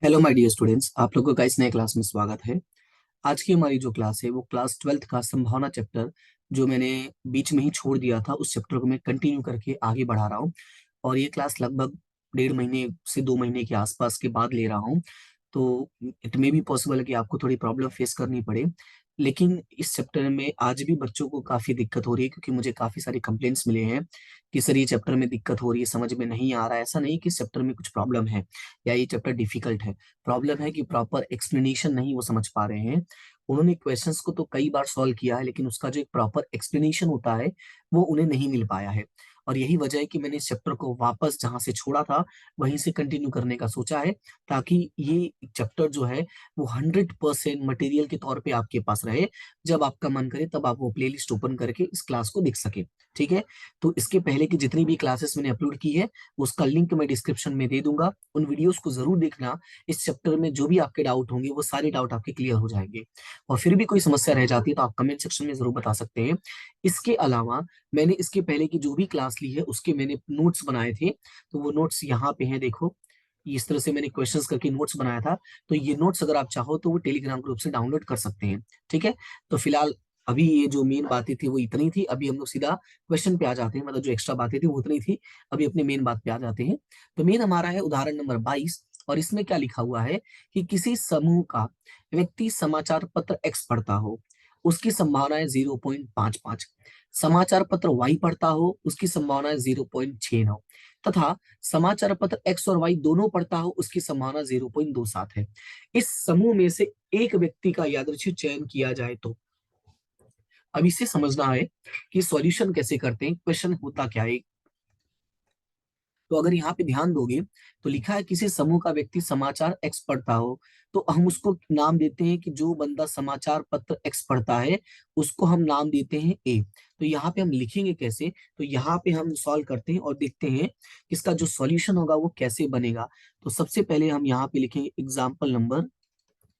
Hello my dear students, आप लोगों का इस नए क्लास में स्वागत है। आज की हमारी जो क्लास है वो क्लास 12th का संभावना चैप्टर, जो मैंने बीच में ही छोड़ दिया था, उस चैप्टर को मैं कंटिन्यू करके आगे बढ़ा रहा हूँ। और ये क्लास लगभग 1.5 महीने से 2 महीने के आसपास के बाद ले रहा हूँ। तो इट मे बी पॉसिबल है कि आपको थोड़ी प्रॉब्लम फेस करनी पड़े, लेकिन इस चैप्टर में आज भी बच्चों को काफी दिक्कत हो रही है, क्योंकि मुझे काफी सारे कंप्लेंट्स मिले हैं कि सर ये चैप्टर में दिक्कत हो रही है, समझ में नहीं आ रहा है। ऐसा नहीं कि इस चैप्टर में कुछ प्रॉब्लम है या ये चैप्टर डिफिकल्ट है। प्रॉब्लम है कि प्रॉपर एक्सप्लेनेशन नहीं वो समझ पा रहे हैं। उन्होंने क्वेश्चंस को तो कई बार सॉल्व किया है, लेकिन उसका जो एक प्रॉपर एक्सप्लेनेशन होता है वो उन्हें नहीं मिल पाया है। और यही वजह है कि मैंने इस चैप्टर को वापस जहां से छोड़ा था वहीं से कंटिन्यू करने का सोचा है, ताकि ये चैप्टर जो है वो 100% मटेरियल के तौर पे आपके पास रहे। जब आपका मन करे तब आप वो प्लेलिस्ट ओपन करके इस क्लास को देख सके। ठीक है। तो इसके पहले की जितनी भी क्लासेस मैंने अपलोड की है उसका लिंक मैं डिस्क्रिप्शन में दे दूंगा। उन वीडियोस को जरूर देखना। इस चैप्टर में जो भी आपके डाउट होंगे वो सारे डाउट आपके क्लियर हो जाएंगे। और फिर भी कोई समस्या रह जाती है तो आप कमेंट सेक्शन में जरूर बता सकते हैं। इसके अलावा मैंने इसके पहले की जो भी क्लास ली है उसके मैंने नोट्स बनाए थे, तो वो नोट्स यहाँ पे हैं, देखो। इस तरह से मैंने क्वेश्चंस करके नोट्स बनाया था। तो ये नोट्स अगर आप चाहो तो वो टेलीग्राम ग्रुप से डाउनलोड कर सकते हैं। ठीक है। तो फिलहाल अभी ये जो मेन बातें थी वो इतनी थी। अभी हम लोग सीधा क्वेश्चन पे आ जाते हैं, मतलब जो एक्स्ट्रा बातें थी वो उतनी थी। अभी अपने मेन बात पे आ जाते हैं। तो मेन हमारा है उदाहरण नंबर 22। और इसमें क्या लिखा हुआ है कि किसी समूह का व्यक्ति समाचार पत्र एक्स पढ़ता हो, उसकी संभावना है 0.55। समाचार पत्र वाई पढ़ता हो, उसकी संभावना है 0.69। तथा समाचार पत्र एक्स और वाई दोनों पढ़ता हो, उसकी संभावना 0.27 है। इस समूह में से एक व्यक्ति का यादृच्छिक चयन किया जाए तो। अब इसे समझना है कि सॉल्यूशन कैसे करते हैं, क्वेश्चन होता क्या है। तो अगर यहाँ पे ध्यान दोगे तो लिखा है किसी समूह का व्यक्ति समाचार एक्स पढ़ता हो, तो हम उसको नाम देते हैं कि जो बंदा समाचार पत्र एक्स पढ़ता है उसको हम नाम देते हैं ए। तो यहाँ पे हम लिखेंगे कैसे, तो यहाँ पे हम सॉल्व करते हैं और देखते हैं इसका जो सॉल्यूशन होगा वो कैसे बनेगा। तो सबसे पहले हम यहाँ पे लिखेंगे एग्जाम्पल नंबर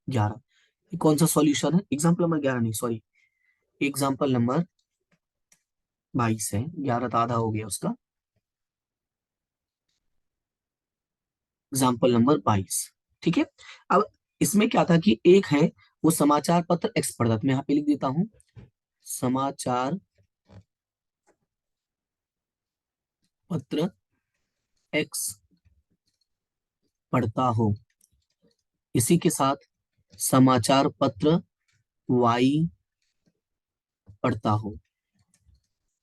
11। ये कौन सा सॉल्यूशन है? एग्जाम्पल नंबर 11 नहीं, सॉरी, एग्जाम्पल नंबर 22 है। 11 तो आधा हो गया उसका। Example number 22। ठीक है। अब इसमें क्या था कि एक है वो समाचार पत्र एक्स पढ़ता था, मैं यहाँ पे लिख देता हूं समाचार पत्र एक्स पढ़ता हो। इसी के साथ समाचार पत्र वाई पढ़ता हो।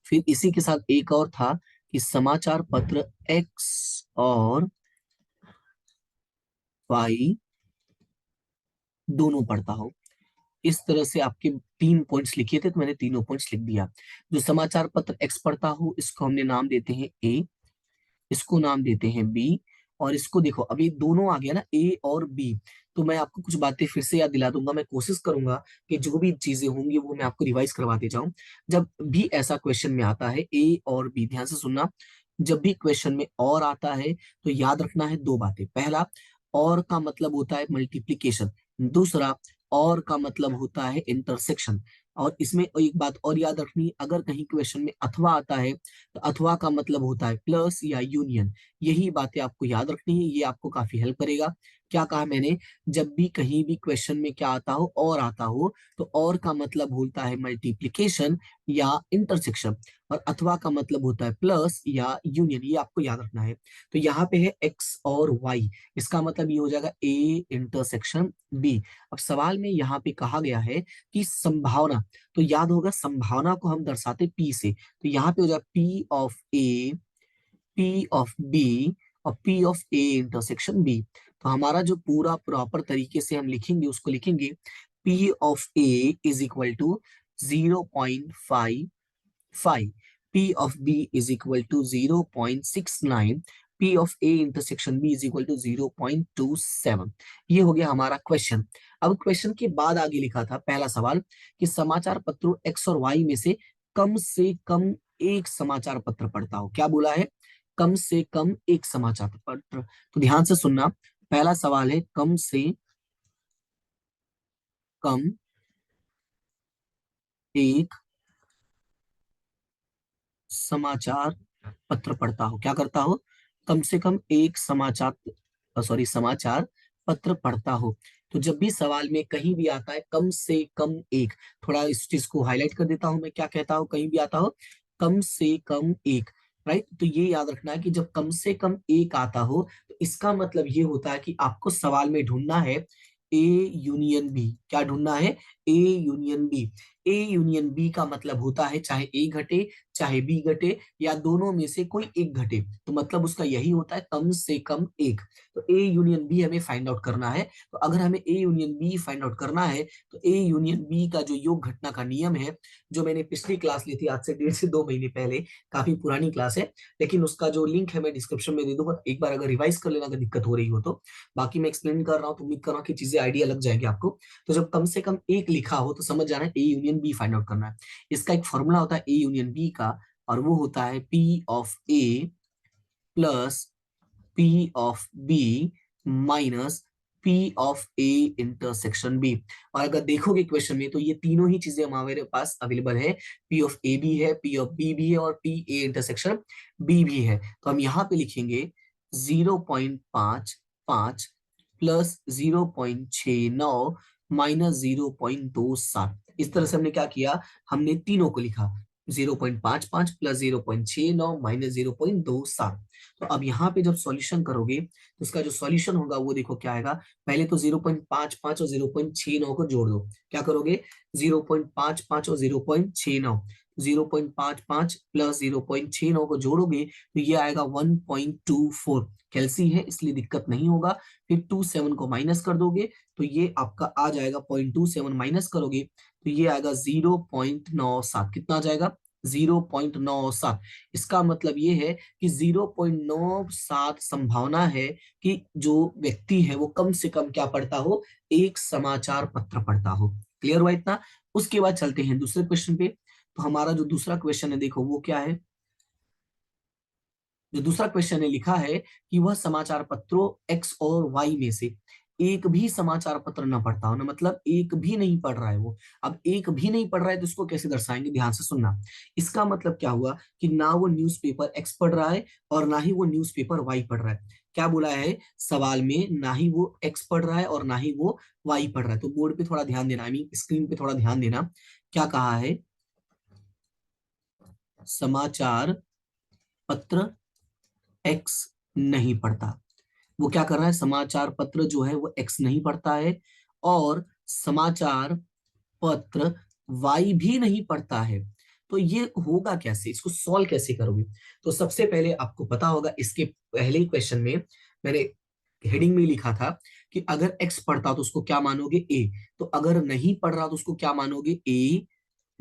फिर इसी के साथ एक और था कि समाचार पत्र एक्स और वाई दोनों पढ़ता हो। इस तरह से आपके 3 पॉइंट्स लिखे थे, तो मैंने तीनों पॉइंट्स लिख दिया। जो समाचार पत्र एक्स पढ़ता हो इसको हमने नाम देते हैं ए, इसको नाम देते हैं बी, और इसको देखो अभी दोनों आ गया ना, ए और बी। तो मैं आपको कुछ बातें फिर से याद दिला दूंगा। मैं कोशिश करूंगा कि जो भी चीजें होंगी वो मैं आपको रिवाइज करवाते जाऊं। जब भी ऐसा क्वेश्चन में आता है ए और बी, ध्यान से सुनना। जब भी क्वेश्चन में और आता है तो याद रखना है दो बातें। पहला, और का मतलब होता है मल्टीप्लीकेशन। दूसरा, और का मतलब होता है इंटरसेक्शन। और इसमें एक बात और याद रखनी, अगर कहीं क्वेश्चन में अथवा आता है तो अथवा का मतलब होता है प्लस या यूनियन। यही बातें आपको याद रखनी है, ये आपको काफी हेल्प करेगा। क्या कहा मैंने? जब भी कहीं भी क्वेश्चन में क्या आता हो, और आता हो, तो और का मतलब होता है मल्टीप्लीकेशन या इंटरसेक्शन, और अथवा का मतलब होता है प्लस या यूनियन। ये आपको याद रखना है। तो यहाँ पे है एक्स और वाई, इसका मतलब ये हो जाएगा ए इंटरसेक्शन बी। अब सवाल में यहाँ पे कहा गया है कि संभावना, तो याद होगा संभावना को हम दर्शाते पी से। तो यहाँ पे हो जाएगा P of A, P of B, और P of A intersection B. तो हमारा जो पूरा प्रॉपर तरीके से हम लिखेंगे उसको लिखेंगे P of A is equal to 0.55, P of B is equal to 0.69, P of A intersection B is equal to 0.27। ये हो गया हमारा क्वेश्चन। अब क्वेश्चन के बाद आगे लिखा था पहला सवाल कि समाचार पत्रों एक्स और वाई में से कम एक समाचार पत्र पढ़ता हो। क्या बोला है? कम से कम एक समाचार पत्र। तो ध्यान से सुनना, पहला सवाल है कम से कम एक समाचार पत्र पढ़ता हो। क्या करता हो? कम से कम एक समाचार, सॉरी, समाचार पत्र पढ़ता हो। तो जब भी सवाल में कहीं भी आता है कम से कम एक, थोड़ा इस चीज को हाईलाइट कर देता हूं, मैं क्या कहता हूं, कहीं भी आता हो कम से कम एक, राइट। तो ये याद रखना है कि जब कम से कम एक आता हो तो इसका मतलब ये होता है कि आपको सवाल में ढूंढना है ए यूनियन बी। क्या ढूंढना है? A union B. A union B का मतलब होता है चाहे ए घटे चाहे बी घटे या दोनों में से कोई एक घटे, तो मतलब उसका यही होता है कम से कम एक। तो ए यूनियन बी हमें फाइंड आउट करना है। तो अगर हमें A union B find out करना है तो ए यूनियन बी का जो योग घटना का नियम है, जो मैंने पिछली क्लास ली थी आज से 1.5 से 2 महीने पहले, काफी पुरानी क्लास है, लेकिन उसका जो लिंक है मैं डिस्क्रिप्शन में दे दूंगा, एक बार अगर रिवाइज कर लेना अगर दिक्कत हो रही हो तो। बाकी मैं एक्सप्लेन कर रहा हूँ तो उम्मीद कर रहा हूँ कि चीजें आइडिया लग जाएगी आपको। तो जब कम से कम एक लिखा हो तो समझ जाना है A union B find out करना है। इसका एक फॉर्मूला होता है ए यूनियन बी का, और वो होता है P of A plus P of B minus P of A intersection B. और अगर देखोगे क्वेश्चन में तो ये तीनों ही चीजें हमारे पास अवेलेबल है, पी ऑफ ए भी है, पी ऑफ बी भी है और पी ए इंटरसेक्शन बी भी है। तो हम यहाँ पे लिखेंगे 0.55 प्लस 0.69 माइनस 0.27। इस तरह से हमने क्या किया, हमने तीनों को लिखा, 0.55 प्लस 0.69 माइनस 0.27। तो अब यहाँ पे जब सॉल्यूशन करोगे तो उसका जो सॉल्यूशन होगा वो देखो क्या आएगा। पहले तो 0.55 और 0.69 को जोड़ दो। क्या करोगे? 0.55 और 0.69, 0.55 प्लस 0.69 को जोड़ोगे तो ये आएगा 1.24। कैलसी है इसलिए दिक्कत नहीं होगा। फिर 27 को माइनस कर दोगे तो ये आपका आ जाएगा 0.27, माइनस करोगे तो ये आएगा 0.97। कितना आ जाएगा? 0.97। इसका मतलब ये है कि 0.97 संभावना है कि जो व्यक्ति है वो कम से कम क्या पढ़ता हो, एक समाचार पत्र पढ़ता हो। क्लियर हुआ इतना? उसके बाद चलते हैं दूसरे क्वेश्चन पे। तो हमारा जो दूसरा क्वेश्चन है देखो वो क्या है। जो दूसरा क्वेश्चन है लिखा है कि वह समाचार पत्रों एक्स और वाई में से एक भी समाचार पत्र न पढ़ता हो, ना मतलब एक भी नहीं पढ़ रहा है वो। अब एक भी नहीं पढ़ रहा है तो इसको कैसे दर्शाएंगे, ध्यान से सुनना। इसका मतलब क्या हुआ कि ना वो न्यूज़पेपर एक्स पढ़ रहा है और ना ही वो न्यूज़पेपर वाई पढ़ रहा है। क्या बोला है सवाल में? ना ही वो एक्स पढ़ रहा है और ना ही वो वाई पढ़ रहा है। तो बोर्ड पे थोड़ा ध्यान देना, आई मीन स्क्रीन पे थोड़ा ध्यान देना। क्या कहा है? समाचार पत्र एक्स नहीं पढ़ता। वो क्या कर रहा है, समाचार पत्र जो है वो एक्स नहीं पढ़ता है और समाचार पत्र वाई भी नहीं पढ़ता है। तो ये होगा कैसे, इसको सॉल्व कैसे करोगे? तो सबसे पहले आपको पता होगा इसके पहले ही क्वेश्चन में मैंने हेडिंग में लिखा था कि अगर एक्स पढ़ता तो उसको क्या मानोगे, ए। तो अगर नहीं पढ़ रहा तो उसको क्या मानोगे, ए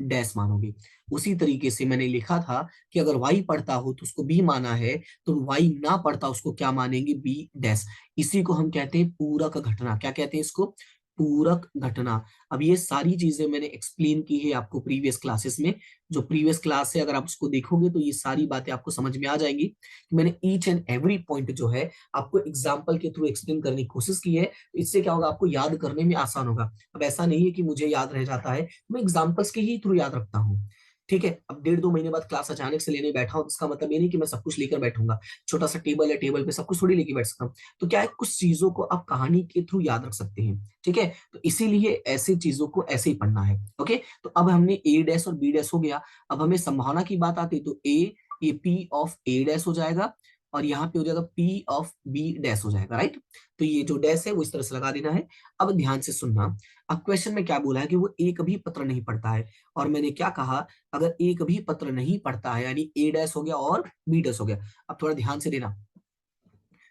डैश मानोगे। उसी तरीके से मैंने लिखा था कि अगर वाई पढ़ता हो तो उसको बी माना है, तो वाई ना पढ़ता उसको क्या मानेंगे, बी डैश। इसी को हम कहते हैं पूरक घटना। क्या कहते हैं इसको? पूरक घटना। अब ये सारी चीजें मैंने एक्सप्लेन की है आपको प्रीवियस क्लासेस में। जो प्रीवियस क्लास है अगर आप उसको देखोगे तो ये सारी बातें आपको समझ में आ जाएंगी कि मैंने ईच एंड एवरी पॉइंट जो है आपको एग्जाम्पल के थ्रू एक्सप्लेन करने की कोशिश की है। तो इससे क्या होगा, आपको याद करने में आसान होगा। अब ऐसा नहीं है कि मुझे याद रह जाता है, मैं एग्जाम्पल्स के ही थ्रू याद रखता हूँ। ठीक है। अब 1.5-2 महीने बाद क्लास अचानक से लेने बैठा हूं, इसका मतलब ये नहीं कि मैं सब कुछ लेकर बैठूंगा। छोटा सा टेबल है, टेबल पे सब कुछ थोड़ी लेके बैठ सकता हूँ। तो क्या है, कुछ चीजों को आप कहानी के थ्रू याद रख सकते हैं। ठीक है। तो इसीलिए ऐसी चीजों को ऐसे ही पढ़ना है। ओके। तो अब हमने ए डैश और बी डैश हो गया। अब हमें संभावना की बात आती है तो ये पी ऑफ ए डैश हो जाएगा और यहाँ पे हो जाएगा पी ऑफ बी डैश हो जाएगा, राइट। तो ये जो डैश है वो इस तरह से लगा देना है। अब ध्यान से सुनना। अब क्वेश्चन में क्या बोला है कि वो एक भी पत्र नहीं पढ़ता है, और मैंने क्या कहा, अगर एक भी पत्र नहीं पढ़ता है यानी ए डैश हो गया और बी डैश हो गया। अब थोड़ा ध्यान से देना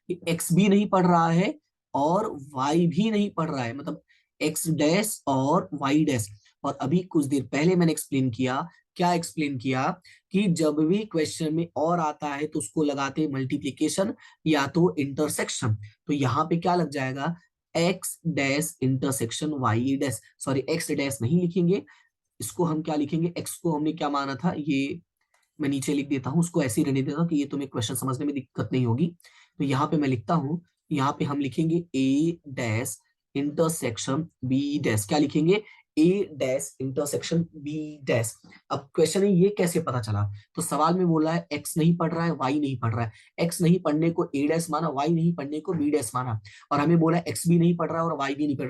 कि एक्स भी नहीं पढ़ रहा है और वाई भी नहीं पढ़ रहा है, मतलब एक्स डैश और वाई डैश। और अभी कुछ देर पहले मैंने एक्सप्लेन किया, क्या एक्सप्लेन किया, कि जब भी क्वेश्चन में और आता है तो उसको लगाते मल्टीप्लीकेशन या तो इंटरसेक्शन। तो यहाँ पे क्या लग जाएगा, X dash intersection Y dash. Sorry, X dash नहीं लिखेंगे, इसको हम क्या लिखेंगे, एक्स को हमने क्या माना था, ये मैं नीचे लिख देता हूँ, उसको ऐसे ही रहने देता हूँ कि ये तुम्हें क्वेश्चन समझने में दिक्कत नहीं होगी। तो यहाँ पे मैं लिखता हूँ, यहाँ पे हम लिखेंगे ए डैश इंटरसेक्शन बी डैश। क्या लिखेंगे, ए डैश इंटरसेक्शन बी डैश। अब क्वेश्चन है ये कैसे पता चला, तो सवाल में बोला है एक्स नहीं पढ़ रहा है, वाई नहीं पढ़ रहा है। एक्स नहीं पढ़ने को ए डैश माना, वाई नहीं पढ़ने को बी डैश माना, और हमें बोला एक्स भी नहीं पढ़ रहा है और वाई भी नहीं पढ़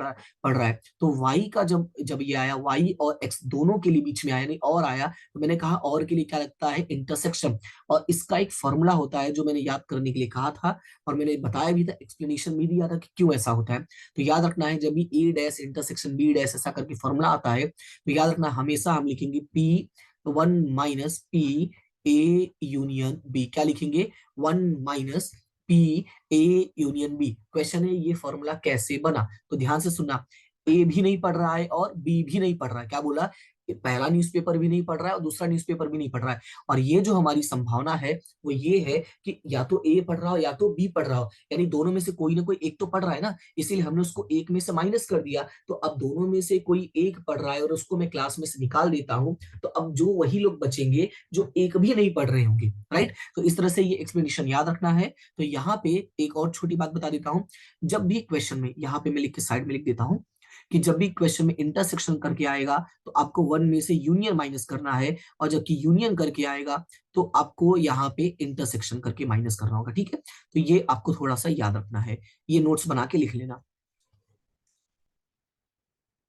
रहा है। तो वाई का जब जब ये आया, वाई और एक्स दोनों के लिए बीच में आया, नहीं और आया, तो मैंने कहा और के लिए क्या लगता है, इंटरसेक्शन। और इसका एक फॉर्मूला होता है जो मैंने याद करने के लिए कहा था, और मैंने बताया भी था, एक्सप्लेनेशन भी दिया था कि क्यों ऐसा होता है। तो याद रखना है, जब भी ए डैश इंटरसेक्शन बी डैश ऐसा करके फॉर्मूला आता है, तो याद रखना हमेशा हम लिखेंगे P one minus P A union B. क्या लिखेंगे, one minus P A union B. Question है ये फॉर्मूला कैसे बना, तो ध्यान से सुनना। ए भी नहीं पढ़ रहा है और बी भी नहीं पढ़ रहा है, क्या बोला, पहला न्यूज़पेपर भी नहीं पढ़ रहा है और दूसरा न्यूज़पेपर भी नहीं पढ़ रहा है। और ये जो हमारी संभावना है वो ये है कि या तो ए पढ़ रहा हो या तो बी पढ़ रहा हो, यानी दोनों में से कोई ना कोई एक तो पढ़ रहा है ना, इसीलिए हमने उसको एक में से माइनस कर दिया। तो अब दोनों में से कोई एक पढ़ रहा है और उसको मैं क्लास में से निकाल देता हूं, तो अब जो वही लोग बचेंगे जो एक भी नहीं पढ़ रहे होंगे, राइट। तो इस तरह से ये एक्सप्लेनेशन याद रखना है। तो यहाँ पे एक और छोटी बात बता देता हूँ, जब भी क्वेश्चन में, यहाँ पे मैं लिख के साइड में लिख देता हूँ कि जब भी क्वेश्चन में इंटरसेक्शन करके आएगा तो आपको वन में से यूनियन माइनस करना है, और जबकि यूनियन करके आएगा तो आपको यहाँ पे इंटरसेक्शन करके माइनस करना होगा, ठीक है। तो ये आपको थोड़ा सा याद रखना है, ये नोट्स बना के लिख लेना।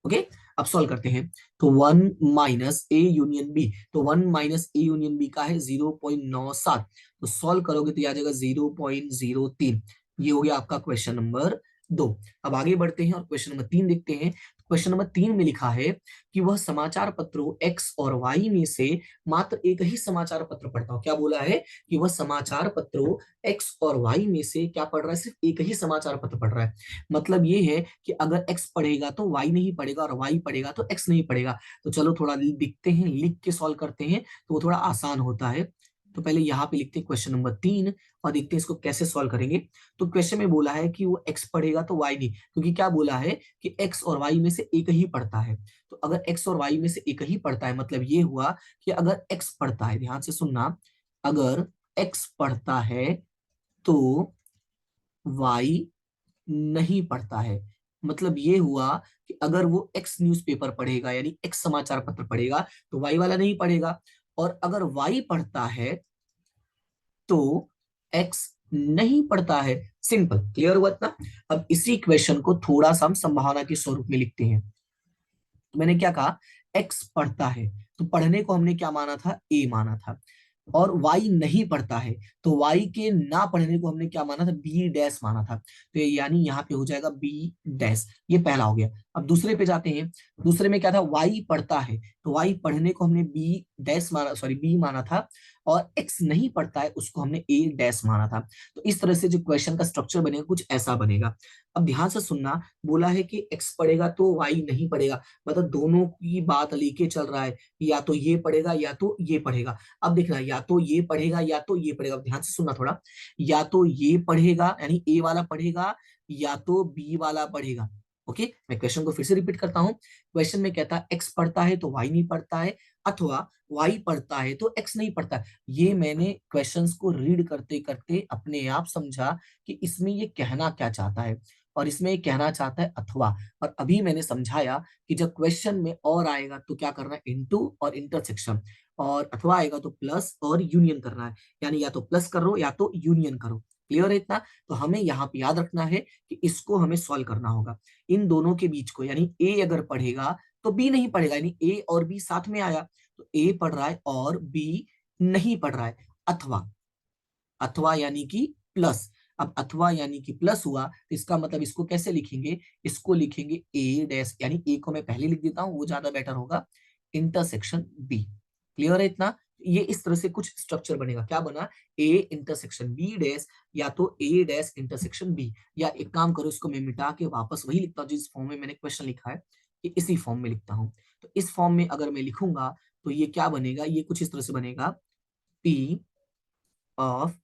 ओके, अब सॉल्व करते हैं। तो one minus A union B, तो one minus A union B का है 0.97, तो सॉल्व करोगे तो ये आ जाएगा 0.03। ये हो गया आपका क्वेश्चन नंबर 2। अब आगे बढ़ते हैं और क्वेश्चन नंबर 3 देखते हैं। क्वेश्चन नंबर 3 में लिखा है कि वह समाचार पत्रों एक्स और वाई में से मात्र एक ही समाचार पत्र पढ़ता हो। क्या बोला है कि वह समाचार पत्रों एक्स और वाई में से क्या पढ़ रहा है, सिर्फ एक ही समाचार पत्र पढ़ रहा है। मतलब ये है कि अगर x पढ़ेगा तो y नहीं पढ़ेगा और y पढ़ेगा तो x नहीं पढ़ेगा। तो चलो थोड़ा दिखते हैं, लिख के सॉल्व करते हैं तो वो थोड़ा आसान होता है। तो पहले यहाँ पे लिखते हैं क्वेश्चन नंबर 3 और देखते हैं इसको कैसे सॉल्व करेंगे। तो क्वेश्चन में बोला है कि वो x पढ़ेगा तो y नहीं, क्योंकि क्या बोला है कि x और y में से एक ही पढ़ता है। तो अगर x और y में से एक ही पढ़ता है, मतलब ये हुआ कि अगर x पढ़ता है, ध्यान से सुनना, अगर x पढ़ता है तो y नहीं पढ़ता है। मतलब ये हुआ कि अगर वो एक्स न्यूज़पेपर पढ़ेगा यानी एक्स समाचार पत्र पढ़ेगा तो वाई वाला नहीं पढ़ेगा, और अगर वाई पढ़ता है तो एक्स नहीं पढ़ता है। सिंपल, क्लियर हुआ इतना। अब इसी क्वेश्चन को थोड़ा सा हम संभावना के स्वरूप में लिखते हैं। तो मैंने क्या कहा, एक्स पढ़ता है, तो पढ़ने को हमने क्या माना था, ए माना था, और y नहीं पढ़ता है तो y के ना पढ़ने को हमने क्या माना था, b डैश माना था। तो यानी यहाँ पे हो जाएगा b डैश। ये पहला हो गया। अब दूसरे पे जाते हैं। दूसरे में क्या था, y पढ़ता है, तो y पढ़ने को हमने b डैश माना, सॉरी b माना था, और x नहीं पढ़ता है उसको हमने a डैश माना था। तो इस तरह से जो क्वेश्चन का स्ट्रक्चर बनेगा कुछ ऐसा बनेगा। अब ध्यान से सुनना, बोला है कि x पढ़ेगा तो y नहीं पढ़ेगा, मतलब दोनों की बात लेके चल रहा है, या तो ये पढ़ेगा या तो ये पढ़ेगा। अब देखना, या तो ये पढ़ेगा या तो ये पढ़ेगा, ध्यान से सुनना थोड़ा, या तो ये पढ़ेगा यानी ए वाला पढ़ेगा या तो बी वाला पढ़ेगा। ओके, मैं क्वेश्चन को फिर से रिपीट करता हूं। क्वेश्चन में कहता है एक्स पढ़ता है तो वाई नहीं पढ़ता है, अथवा वाई पढ़ता है तो एक्स नहीं पढ़ता है। ये मैंने क्वेश्चंस को रीड करते करते अपने आप समझा कि इसमें ये कहना क्या चाहता है, और इसमें ये कहना चाहता है अथवा। और अभी मैंने समझाया कि जब क्वेश्चन में और आएगा तो क्या करना है, इनटू और इंटरसेक्शन, और अथवा आएगा तो प्लस और यूनियन करना है, यानी या तो प्लस करो या तो यूनियन करो। क्लियर है इतना। तो हमें यहाँ पे याद रखना है कि इसको हमें सॉल्व करना होगा, इन दोनों के बीच को, यानी ए अगर पढ़ेगा तो बी नहीं पढ़ेगा, यानी ए और बी साथ में आया, तो ए पढ़ रहा है और बी नहीं पढ़ रहा है। अथवा, अथवा यानी कि प्लस। अब अथवा यानी कि प्लस हुआ तो इसका मतलब इसको कैसे लिखेंगे, इसको लिखेंगे ए डैश, यानी ए को मैं पहले लिख देता हूं वो ज्यादा बेटर होगा, इंटरसेक्शन बी। क्लियर है इतना। ये इस तरह से कुछ स्ट्रक्चर बनेगा, क्या बना, ए इंटरसेक्शन बी डैश, या तो ए डैश इंटरसेक्शन बी, या एक काम करो इसको मैं मिटा के वापस वही लिखता हूँ जिस फॉर्म में मैंने क्वेश्चन लिखा है, कि इसी फॉर्म में लिखता हूँ। तो इस फॉर्म में अगर मैं लिखूंगा तो ये क्या बनेगा, ये कुछ इस तरह से बनेगा, P of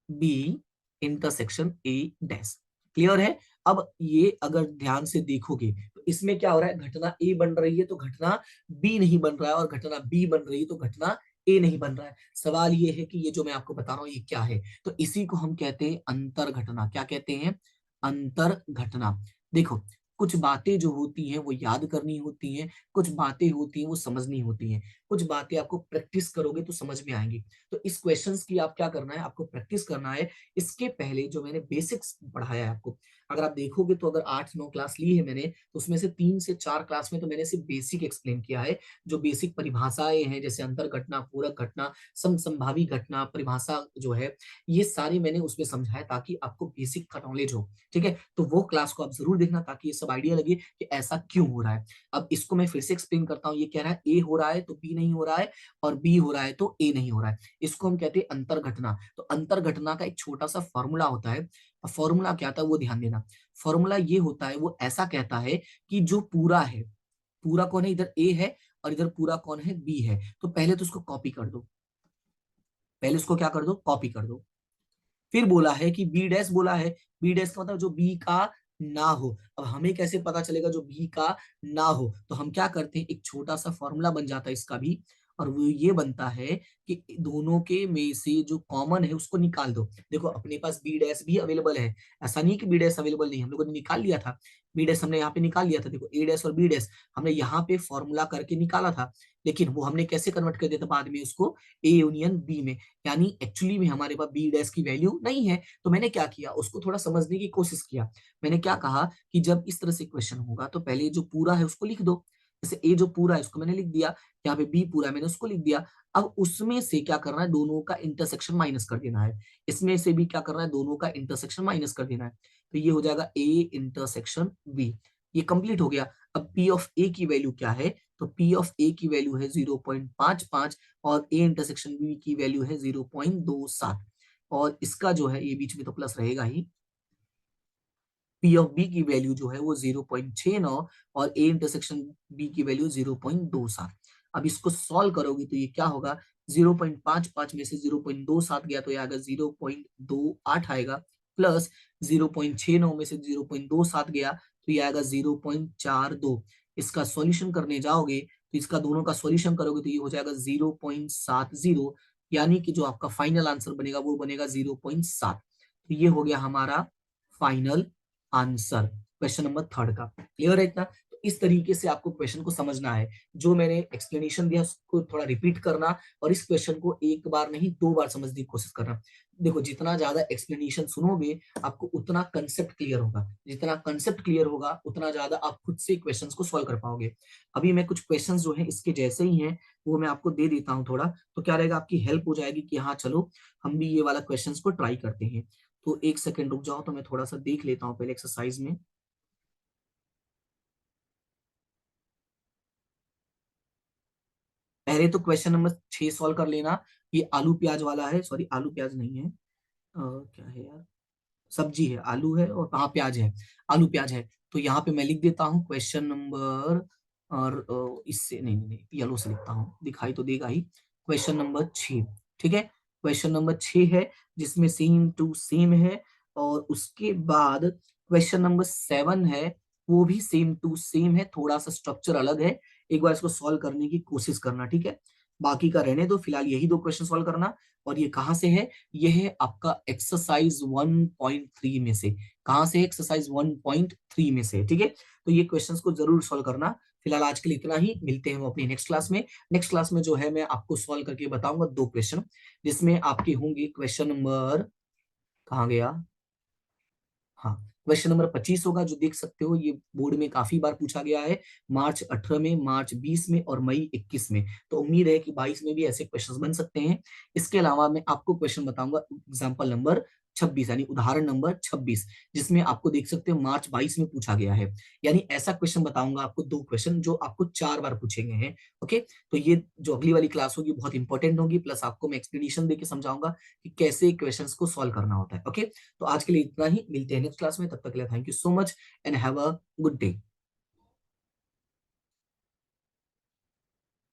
B intersection A dash. Clear है। अब ये अगर ध्यान से देखोगे तो इसमें क्या हो रहा है, घटना ए बन रही है तो घटना बी नहीं बन रहा है, और घटना बी बन रही है तो घटना ए नहीं बन रहा है। सवाल ये है कि ये जो मैं आपको बता रहा हूं ये क्या है, तो इसी को हम कहते हैं अंतर घटना। क्या कहते हैं, अंतर घटना। देखो, कुछ बातें जो होती हैं वो याद करनी होती हैं, कुछ बातें होती हैं वो समझनी होती हैं, कुछ बातें आपको प्रैक्टिस करोगे तो समझ में आएंगी। तो इस क्वेश्चंस की आप क्या करना है, आपको प्रैक्टिस करना है। इसके पहले जो मैंने बेसिक्स पढ़ाया है आपको, अगर आप देखोगे तो अगर 8-9 क्लास ली है मैंने, तो उसमें से 3 से 4 क्लास में तो मैंने सिर्फ बेसिक एक्सप्लेन किया है। जो बेसिक परिभाषाएं हैं जैसे अंतर घटना, पूरक घटना, समसंभावी घटना, परिभाषा जो है, ये सारी मैंने उसमें समझाया ताकि आपको बेसिक का नॉलेज हो। ठीक है, तो वो क्लास को आप जरूर देखना ताकि ये सब आइडिया लगे कि ऐसा क्यों हो रहा है। अब इसको मैं फिर से एक्सप्लेन करता हूँ। ये कह रहा है ए हो रहा है तो बी नहीं हो रहा है, और बी हो रहा है तो ए नहीं हो रहा है। इसको हम कहते हैं अंतर घटना। तो अंतर घटना का एक छोटा सा फॉर्मूला होता है। फॉर्मूला क्या था वो ध्यान देना। फॉर्मूला ये होता है, वो ऐसा कहता है कि जो पूरा है, पूरा कौन है, इधर ए है और इधर पूरा कौन है, बी है। तो पहले तो उसको कॉपी कर दो, पहले उसको क्या कर दो, कॉपी कर दो। फिर बोला है कि बी डैश बोला है, बी डैश का मतलब जो बी का ना हो। अब हमें कैसे पता चलेगा जो बी का ना हो, तो हम क्या करते हैं, एक छोटा सा फॉर्मूला बन जाता है इसका भी, और वो ये बनता है कि दोनों के में से जो कॉमन है उसको निकाल दो। देखो अपने पास बी डैश भी अवेलेबल है, ऐसा नहीं कि बी डैश अवेलेबल नहीं, हम लोगों ने निकाल लिया था। बी डैश हमने यहाँ पे निकाल लिया था, देखो ए डैश और बी डैश हमने यहाँ पे फॉर्मूला करके निकाला था। लेकिन वो हमने कैसे कन्वर्ट कर दिया था बाद में उसको, ए यूनियन बी में। यानी एक्चुअली में हमारे पास बी डैश की वैल्यू नहीं है। तो मैंने क्या किया, उसको थोड़ा समझने की कोशिश किया। मैंने क्या कहा कि जब इस तरह से क्वेश्चन होगा तो पहले जो पूरा है उसको लिख दो। जैसे ए जो पूरा है उसको मैंने लिख दिया, यहाँ पे बी पूरा है मैंने उसको लिख दिया। अब उसमें से क्या करना है, दोनों का इंटरसेक्शन माइनस कर देना है। इसमें से भी क्या करना है, दोनों का इंटरसेक्शन माइनस कर देना है। तो ये हो जाएगा ए इंटरसेक्शन बी। ये कंप्लीट हो गया। अब पी ऑफ ए की वैल्यू क्या है, तो पी ऑफ ए की वैल्यू है 0.55 और ए इंटरसेक्शन बी की वैल्यू है 0.27। और इसका जो है ये बीच में तो प्लस रहेगा ही। पी ऑफ बी की वैल्यू जो है वो 0.69 और ए इंटरसेक्शन बी की वैल्यू 0.27। अब इसको सॉल्व करोगे तो ये क्या होगा, 0.55 में से 0.27 गया तो ये आएगा 0.28 आएगा, प्लस 0.69 में से 0.27 गया तो ये आएगा 0.42। इसका सॉल्यूशन करने जाओगे तो इसका दोनों का सॉल्यूशन करोगे तो ये हो जाएगा 0.70, यानी कि जो आपका फाइनल आंसर बनेगा वो बनेगा 0.7। तो ये हो गया हमारा फाइनल आंसर क्वेश्चन नंबर 3 का। क्लियर है इतना? तो इस तरीके से आपको क्वेश्चन को समझना है। जो मैंने एक्सप्लेनेशन दिया उसको थोड़ा रिपीट करना, और इस क्वेश्चन को एक बार नहीं 2 बार समझने की कोशिश करना। देखो जितना ज्यादा एक्सप्लेनेशन सुनोगे आपको उतना कंसेप्ट क्लियर होगा, जितना कंसेप्ट क्लियर होगा उतना ज्यादा आप खुद से क्वेश्चंस को सॉल्व कर पाओगे। अभी मैं कुछ क्वेश्चंस जो है इसके जैसे ही हैं वो मैं आपको दे देता हूँ थोड़ा, तो क्या रहेगा, आपकी हेल्प हो जाएगी कि हाँ चलो हम भी ये वाला क्वेश्चंस को ट्राई करते हैं। तो एक सेकंड रुक जाओ, तो मैं थोड़ा सा देख लेता हूँ पहले एक्सरसाइज में। पहले तो क्वेश्चन नंबर 6 सॉल्व कर लेना। ये आलू प्याज वाला है, सॉरी आलू प्याज नहीं है, क्या है यार, सब्जी है, आलू है और हाँ प्याज है, आलू प्याज है। तो यहाँ पे मैं लिख देता हूँ क्वेश्चन नंबर, और इससे नहीं नहीं नहीं येलो से लिखता हूँ, दिखाई तो देगा ही। क्वेश्चन नंबर 6, ठीक है, क्वेश्चन नंबर 6 है जिसमें सेम टू सेम है। और उसके बाद क्वेश्चन नंबर 7 है, वो भी सेम टू सेम है, थोड़ा सा स्ट्रक्चर अलग है। एक बार इसको सॉल्व करने की कोशिश करना, ठीक है। बाकी का रहने दो, फिलहाल यही 2 क्वेश्चन सॉल्व करना। और ये कहाँ से है, ये है आपका एक्सरसाइज 1.3 में से। कहाँ से, एक्सरसाइज 1.3 में से, ठीक है। तो ये क्वेश्चंस को जरूर सॉल्व करना। फिलहाल आज के लिए इतना ही, मिलते हैं हम अपनी नेक्स्ट क्लास में। नेक्स्ट क्लास में जो है मैं आपको सॉल्व करके बताऊंगा 2 क्वेश्चन, जिसमें आपके होंगे क्वेश्चन नंबर, कहाँ गया, हाँ, क्वेश्चन नंबर 25 होगा, जो देख सकते हो ये बोर्ड में काफी बार पूछा गया है। मार्च 18 में, मार्च 20 में और मई 21 में। तो उम्मीद है कि 22 में भी ऐसे क्वेश्चंस बन सकते हैं। इसके अलावा मैं आपको क्वेश्चन बताऊंगा एग्जाम्पल नंबर 26, यानी उदाहरण नंबर 26, जिसमें आपको देख सकते हो मार्च 22 में पूछा गया है। यानी ऐसा क्वेश्चन बताऊंगा आपको 2 क्वेश्चन जो आपको 4 बार पूछे गए हैं। ओके, तो ये जो अगली वाली क्लास होगी बहुत इंपॉर्टेंट होगी, प्लस आपको मैं एक्सप्लेनेशन देके समझाऊंगा कि कैसे क्वेश्चंस को सॉल्व करना होता है। ओके, तो आज के लिए इतना ही, मिलते हैं नेक्स्ट क्लास में, तब तक के लिए thank you so much and have a good day.